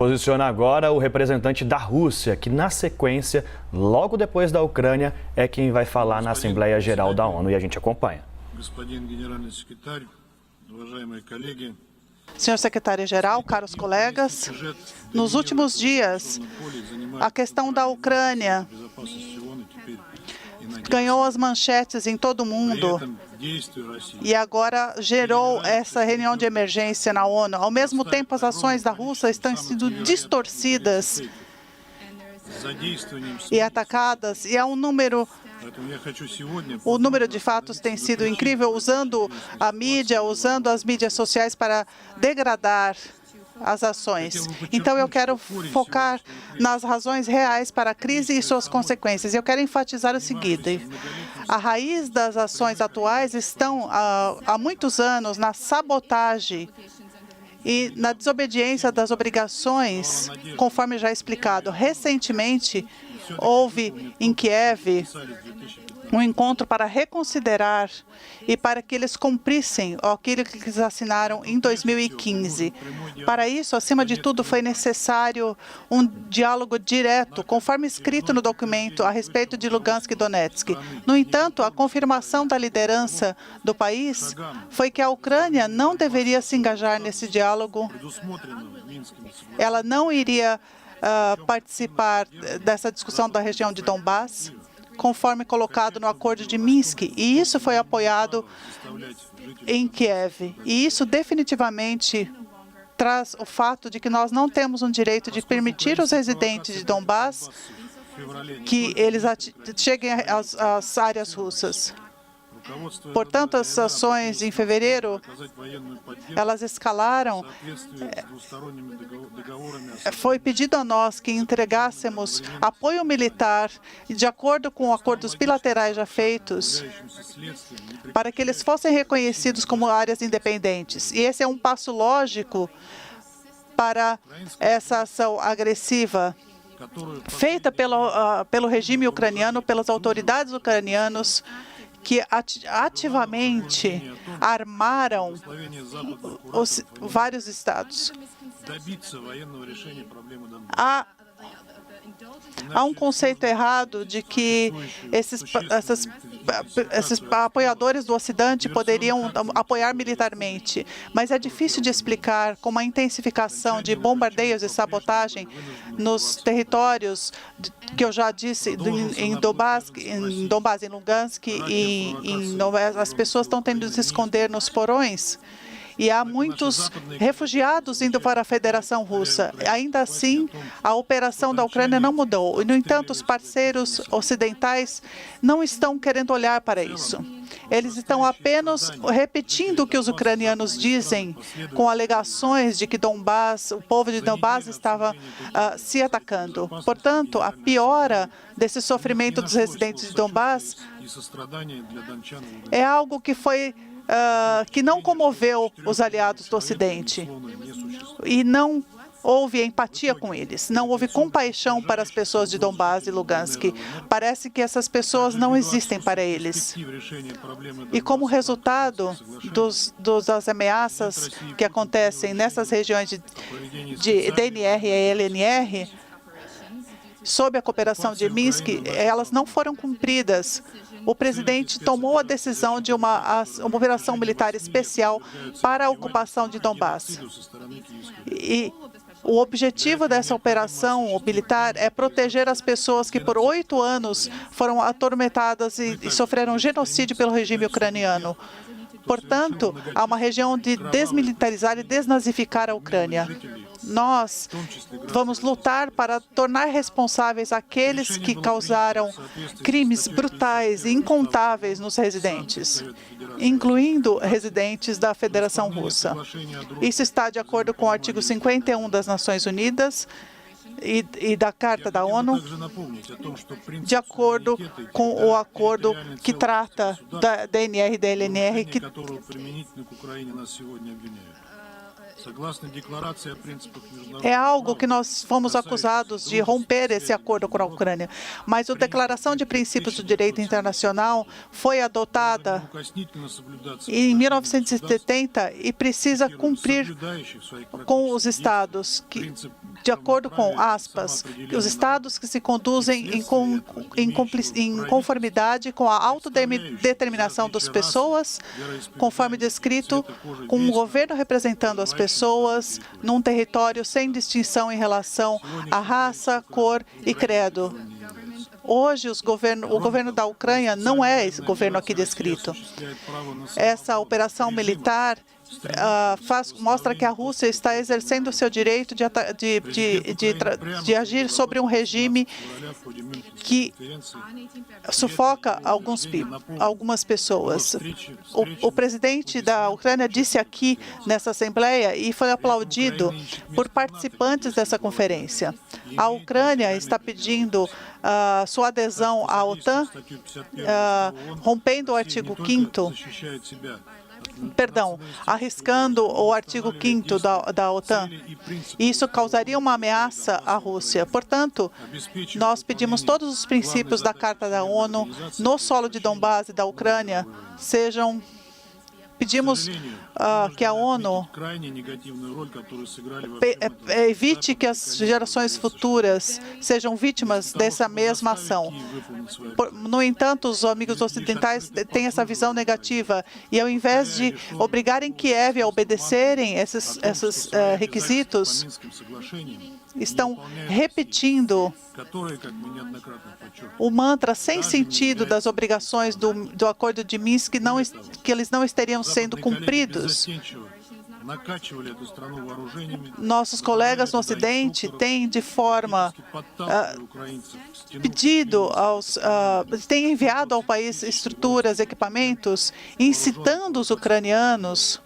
Posiciona agora o representante da Rússia, que na sequência, logo depois da Ucrânia, é quem vai falar na Assembleia Geral da ONU e a gente acompanha. Senhor secretário-geral, caros colegas, nos últimos dias, a questão da Ucrânia ganhou as manchetes em todo o mundo e agora gerou essa reunião de emergência na ONU. Ao mesmo tempo, as ações da Rússia estão sendo distorcidas e atacadas, e há um número... O número de fatos tem sido incrível, usando a mídia, usando as mídias sociais para degradar as ações. Então, eu quero focar nas razões reais para a crise e suas consequências. Eu quero enfatizar o seguinte: a raiz das ações atuais estão há muitos anos na sabotagem e na desobediência das obrigações, conforme já explicado. Recentemente, houve em Kiev um encontro para reconsiderar e para que eles cumprissem aquilo que eles assinaram em 2015. Para isso, acima de tudo, foi necessário um diálogo direto, conforme escrito no documento a respeito de Lugansk e Donetsk. No entanto, a confirmação da liderança do país foi que a Ucrânia não deveria se engajar nesse diálogo. Ela não iria participar dessa discussão da região de Donbás, conforme colocado no Acordo de Minsk, e isso foi apoiado em Kiev. E isso definitivamente traz o fato de que nós não temos um direito de permitir aos residentes de Donbás que eles cheguem às áreas russas. Portanto, as ações em fevereiro, elas escalaram. Foi pedido a nós que entregássemos apoio militar, de acordo com acordos bilaterais já feitos, para que eles fossem reconhecidos como áreas independentes. E esse é um passo lógico para essa ação agressiva feita pelo regime ucraniano, pelas autoridades ucranianas, que ativamente armaram vários estados. Há um conceito errado de que esses apoiadores do Ocidente poderiam apoiar militarmente, mas é difícil de explicar como a intensificação de bombardeios e sabotagem nos territórios que eu já disse, em Donbás, em Lugansk e em Donbás, as pessoas estão tendo de se esconder nos porões. E há muitos refugiados indo para a Federação Russa. Ainda assim, a operação da Ucrânia não mudou. E, no entanto, os parceiros ocidentais não estão querendo olhar para isso. Eles estão apenas repetindo o que os ucranianos dizem, com alegações de que Donbás, o povo de Donbás estava se atacando. Portanto, a piora desse sofrimento dos residentes de Donbás é algo que não comoveu os aliados do Ocidente e não houve empatia com eles, não houve compaixão para as pessoas de Donbás e Lugansk. Parece que essas pessoas não existem para eles. E como resultado das ameaças que acontecem nessas regiões de DNR e LNR, sob a cooperação de Minsk, elas não foram cumpridas. O presidente tomou a decisão de uma operação militar especial para a ocupação de Donbás. E o objetivo dessa operação militar é proteger as pessoas que por 8 anos foram atormentadas e sofreram genocídio pelo regime ucraniano. Portanto, há uma região de desmilitarizar e desnazificar a Ucrânia. Nós vamos lutar para tornar responsáveis aqueles que causaram crimes brutais e incontáveis nos residentes, incluindo residentes da Federação Russa. Isso está de acordo com o artigo 51 das Nações Unidas e da Carta da ONU, de acordo com o acordo que trata da DNR e da LNR, É algo que nós fomos acusados de romper esse acordo com a Ucrânia. Mas a Declaração de Princípios do Direito Internacional foi adotada em 1970 e precisa cumprir com os Estados, que, de acordo com aspas, os Estados que se conduzem em conformidade com a autodeterminação das pessoas, conforme descrito, com um governo representando as pessoas num território sem distinção em relação à raça, cor e credo. Hoje, o governo da Ucrânia não é esse governo aqui descrito. Essa operação militar mostra que a Rússia está exercendo o seu direito de agir sobre um regime que sufoca algumas pessoas. O presidente da Ucrânia disse aqui nessa Assembleia e foi aplaudido por participantes dessa conferência. A Ucrânia está pedindo sua adesão à OTAN, rompendo o artigo 5º, arriscando o artigo 5º da OTAN. Isso causaria uma ameaça à Rússia. Portanto, nós pedimos todos os princípios da Carta da ONU no solo de Donbás e da Ucrânia Pedimos que a ONU evite que as gerações futuras sejam vítimas dessa mesma ação. No entanto, os amigos ocidentais têm essa visão negativa e, ao invés de obrigarem Kiev a obedecerem esses requisitos, estão repetindo o mantra sem sentido das obrigações do Acordo de Minsk, que eles não estariam sendo cumpridos. Nossos colegas no Ocidente têm, de forma têm enviado ao país estruturas, equipamentos, incitando os ucranianos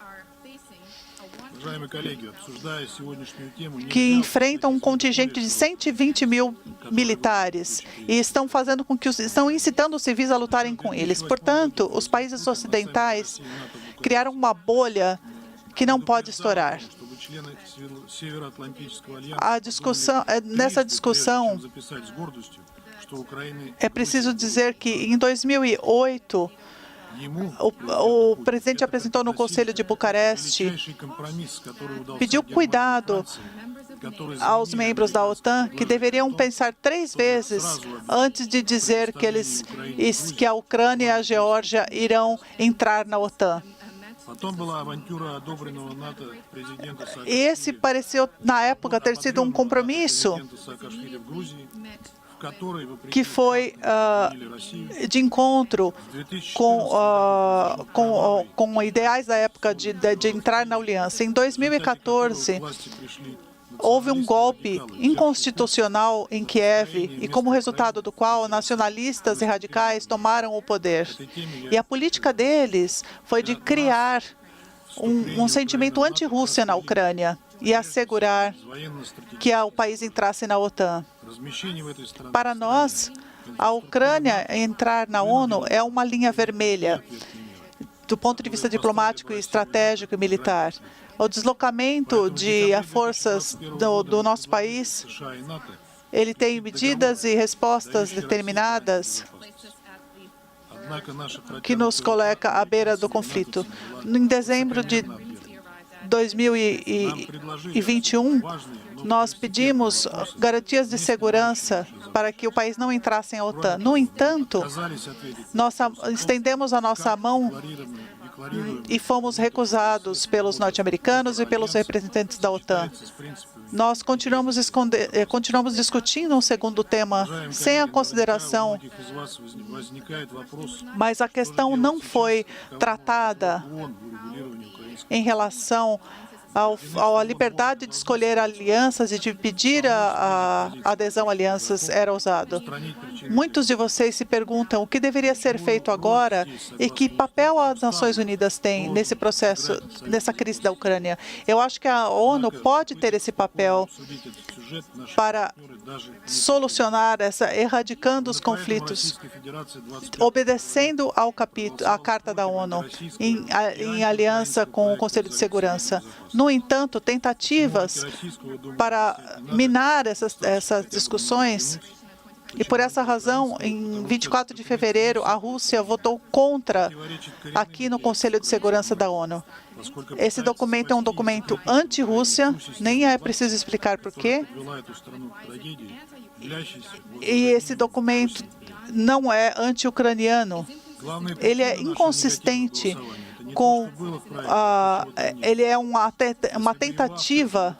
que enfrentam um contingente de 120 mil militares e estão incitando os civis a lutarem com eles. Portanto, os países ocidentais criaram uma bolha que não pode estourar. Nessa discussão, é preciso dizer que em 2008, o presidente apresentou no Conselho de Bucareste, pediu cuidado aos membros da OTAN que deveriam pensar 3 vezes antes de dizer que a Ucrânia e a Geórgia irão entrar na OTAN. Esse pareceu, na época, ter sido um compromisso que foi de encontro com ideais da época de entrar na aliança. Em 2014, houve um golpe inconstitucional em Kiev e, como resultado do qual, nacionalistas e radicais tomaram o poder. E a política deles foi de criar um sentimento anti-Rússia na Ucrânia e assegurar que o país entrasse na OTAN. Para nós, a Ucrânia entrar na ONU é uma linha vermelha do ponto de vista diplomático, estratégico e militar. O deslocamento de forças do nosso país, ele tem medidas e respostas determinadas que nos coloca à beira do conflito. Em dezembro de 2021, nós pedimos garantias de segurança para que o país não entrasse em OTAN. No entanto, nós estendemos a nossa mão e fomos recusados pelos norte-americanos e pelos representantes da OTAN. Nós continuamos discutindo um segundo tema sem a consideração, mas a questão não foi tratada em relação à liberdade de escolher alianças e de pedir a adesão a alianças era usado. Muitos de vocês se perguntam o que deveria ser feito agora e que papel as Nações Unidas têm nesse processo, nessa crise da Ucrânia. Eu acho que a ONU pode ter esse papel para solucionar erradicando os conflitos, obedecendo à Carta da ONU, em aliança com o Conselho de Segurança. No No entanto, tentativas para minar essas discussões, e por essa razão, em 24 de fevereiro, a Rússia votou contra aqui no Conselho de Segurança da ONU. Esse documento é um documento anti-Rússia, nem é preciso explicar por quê. E esse documento não é anti-ucraniano. Ele é inconsistente com ele é uma tentativa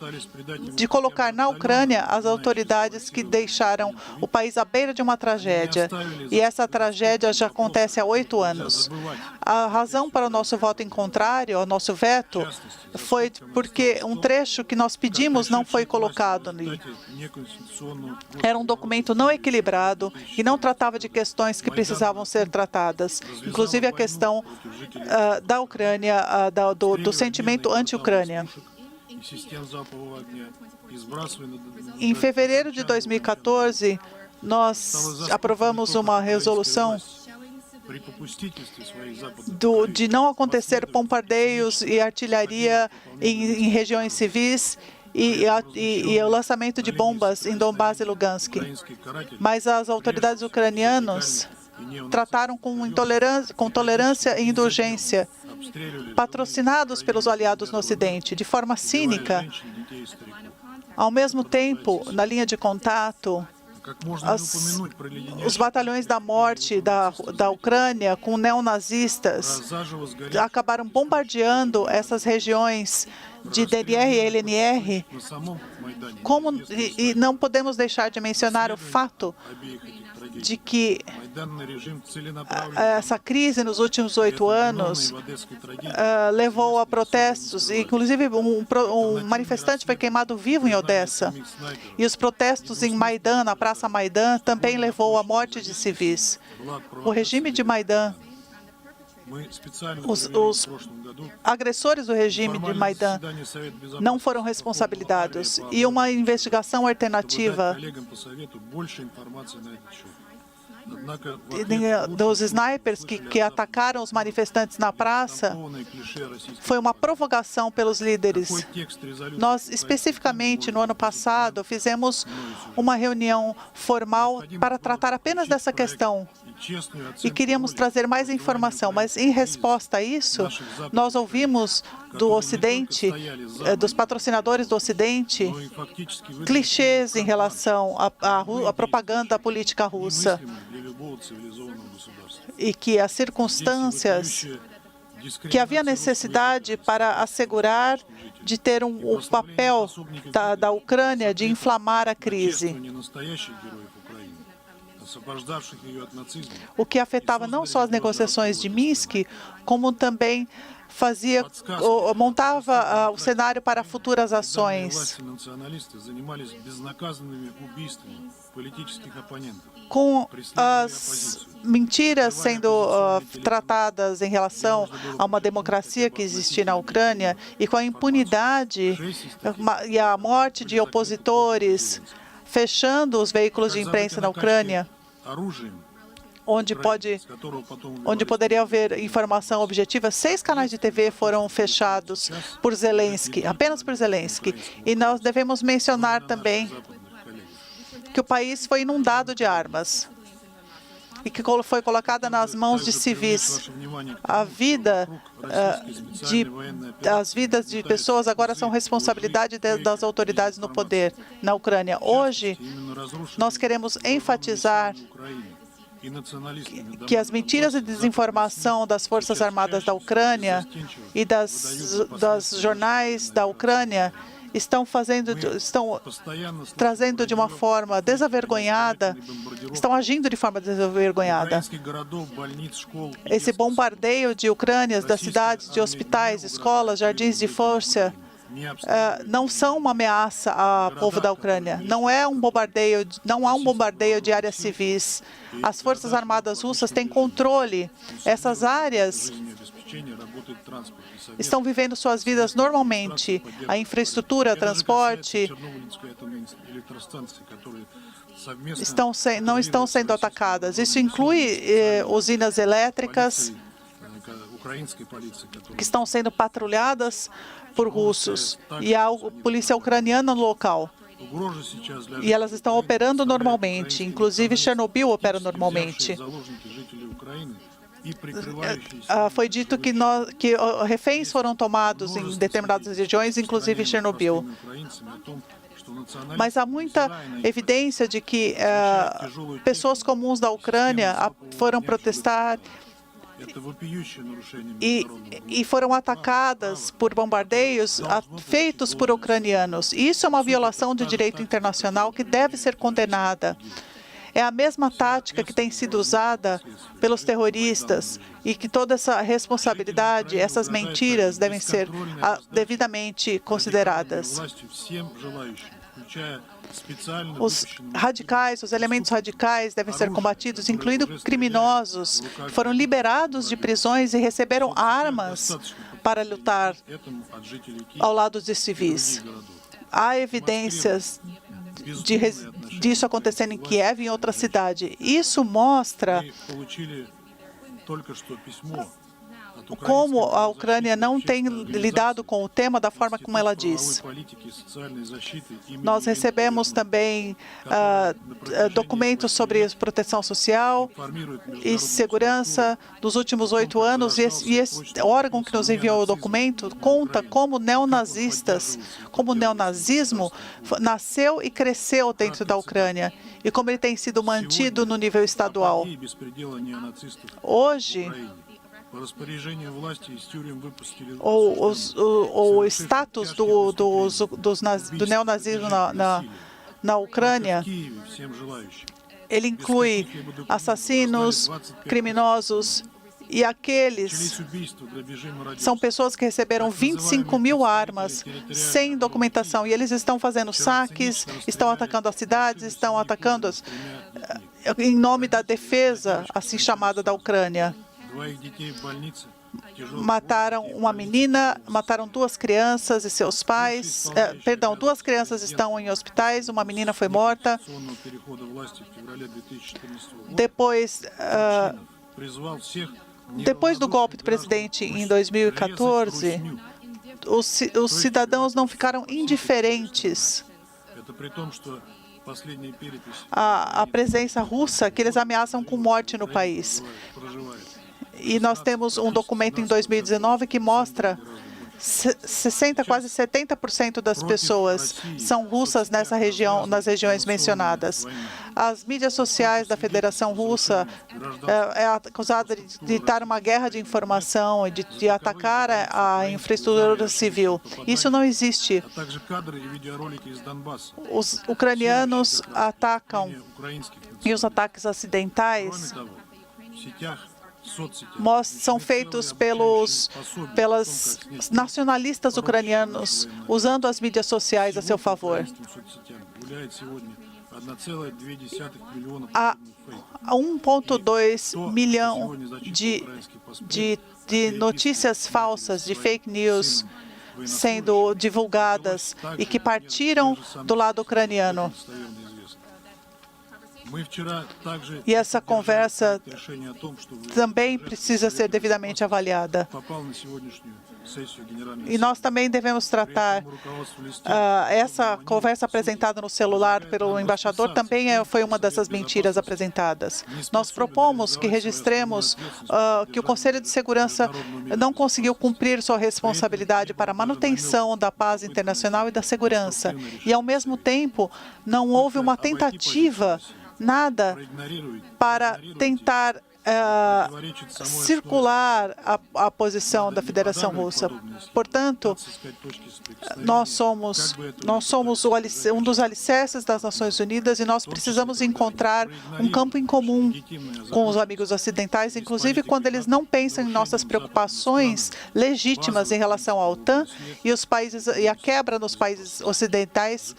de colocar na Ucrânia as autoridades que deixaram o país à beira de uma tragédia. E essa tragédia já acontece há 8 anos. A razão para o nosso voto em contrário, ao nosso veto, foi porque um trecho que nós pedimos não foi colocado ali. Era um documento não equilibrado e não tratava de questões que precisavam ser tratadas, inclusive a questão da Ucrânia, do sentimento anti-Ucrânia. Em fevereiro de 2014, nós aprovamos uma resolução de não acontecer bombardeios e artilharia em regiões civis e o lançamento de bombas em Donbas e Lugansk. Mas as autoridades ucranianas trataram com tolerância e indulgência, patrocinados pelos aliados no Ocidente, de forma cínica. Ao mesmo tempo, na linha de contato, os batalhões da morte da Ucrânia, com neonazistas, acabaram bombardeando essas regiões de DNR e LNR. E não podemos deixar de mencionar o fato de que essa crise nos últimos 8 anos levou a protestos, e inclusive um manifestante foi queimado vivo em Odessa. E os protestos em Maidan, na Praça Maidan, também levou à morte de civis. O regime de Maidan, os agressores do regime de Maidan não foram responsabilizados. E uma investigação alternativa dos snipers que atacaram os manifestantes na praça foi uma provocação pelos líderes. Nós, especificamente, no ano passado, fizemos uma reunião formal para tratar apenas dessa questão e queríamos trazer mais informação, mas em resposta a isso, nós ouvimos do Ocidente, dos patrocinadores do Ocidente, clichês em relação à propaganda política russa e que as circunstâncias, que havia necessidade para assegurar de ter o papel da Ucrânia de inflamar a crise, o que afetava não só as negociações de Minsk, como também montava o cenário para futuras ações. Com as mentiras sendo tratadas em relação a uma democracia que existia na Ucrânia e com a impunidade e a morte de opositores, fechando os veículos de imprensa na Ucrânia, onde poderia haver informação objetiva. 6 canais de TV foram fechados por Zelensky, apenas por Zelensky. E nós devemos mencionar também que o país foi inundado de armas e que foi colocada nas mãos de civis. As vidas de pessoas agora são responsabilidade das autoridades no poder na Ucrânia. Hoje, nós queremos enfatizar que as mentiras e desinformação das Forças Armadas da Ucrânia e das jornais da Ucrânia estão trazendo de uma forma desavergonhada, estão agindo de forma desavergonhada. Esse bombardeio de Ucrânias, das cidades, de hospitais, escolas, jardins de infância, não são uma ameaça ao povo da Ucrânia. Não há um bombardeio de áreas civis. As Forças Armadas russas têm controle. Essas áreas estão vivendo suas vidas normalmente. A infraestrutura, transporte, não estão sendo atacadas. Isso inclui usinas elétricas que estão sendo patrulhadas por russos e a polícia ucraniana no local. E elas estão operando normalmente, inclusive Chernobyl opera normalmente. Foi dito que reféns foram tomados em determinadas regiões, inclusive Chernobyl. Mas há muita evidência de que pessoas comuns da Ucrânia foram protestar e foram atacadas por bombardeios feitos por ucranianos. Isso é uma violação de direito internacional que deve ser condenada. É a mesma tática que tem sido usada pelos terroristas e que toda essa responsabilidade, essas mentiras devem ser devidamente consideradas. Os radicais, os elementos radicais devem ser combatidos, incluindo criminosos que foram liberados de prisões e receberam armas para lutar ao lado de civis. Há evidências disso acontecendo em Kiev e em outra cidade. Isso mostra como a Ucrânia não tem lidado com o tema da forma como ela diz. Nós recebemos também documentos sobre proteção social e segurança dos últimos 8 anos, e esse órgão que nos enviou o documento conta como o neonazismo nasceu e cresceu dentro da Ucrânia e como ele tem sido mantido no nível estadual. Hoje, o status do neonazismo na Ucrânia, ele inclui assassinos, criminosos e aqueles são pessoas que receberam 25 mil armas sem documentação e eles estão fazendo saques, estão atacando as cidades, estão atacando em nome da defesa, assim chamada, da Ucrânia. Mataram uma menina, mataram 2 crianças e seus pais. Perdão, 2 crianças estão em hospitais, uma menina foi morta. Depois do golpe do presidente em 2014, os cidadãos não ficaram indiferentes à presença russa, que eles ameaçam com morte no país. E nós temos um documento em 2019 que mostra 60, quase 70% das pessoas são russas nessa região, nas regiões mencionadas. As mídias sociais da Federação Russa é acusada de estar uma guerra de informação e de atacar a infraestrutura civil. Isso não existe. Os ucranianos atacam e os ataques acidentais são feitos pelos nacionalistas ucranianos, usando as mídias sociais a seu favor. Há 1,2 milhão de notícias falsas, de fake news, sendo divulgadas e que partiram do lado ucraniano. E essa conversa também precisa ser devidamente avaliada. E nós também devemos tratar essa conversa apresentada no celular pelo embaixador também foi uma dessas mentiras apresentadas. Nós propomos que registremos que o Conselho de Segurança não conseguiu cumprir sua responsabilidade para a manutenção da paz internacional e da segurança. E, ao mesmo tempo, não houve uma tentativa, nada, para tentar circular a posição da Federação Russa. Portanto, nós somos um dos alicerces das Nações Unidas e nós precisamos encontrar um campo em comum com os amigos ocidentais, inclusive quando eles não pensam em nossas preocupações legítimas em relação à OTAN e a quebra nos países ocidentais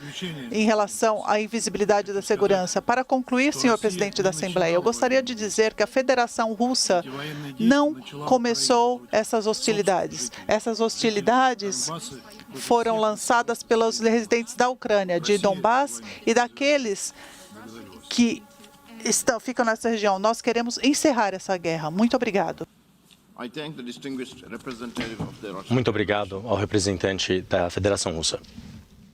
em relação à invisibilidade da segurança. Para concluir, senhor presidente da Assembleia, eu gostaria de dizer que a Federação Russa não começou essas hostilidades. Essas hostilidades foram lançadas pelos residentes da Ucrânia, de Donbás e daqueles que ficam nessa região. Nós queremos encerrar essa guerra. Muito obrigado. Muito obrigado ao representante da Federação Russa.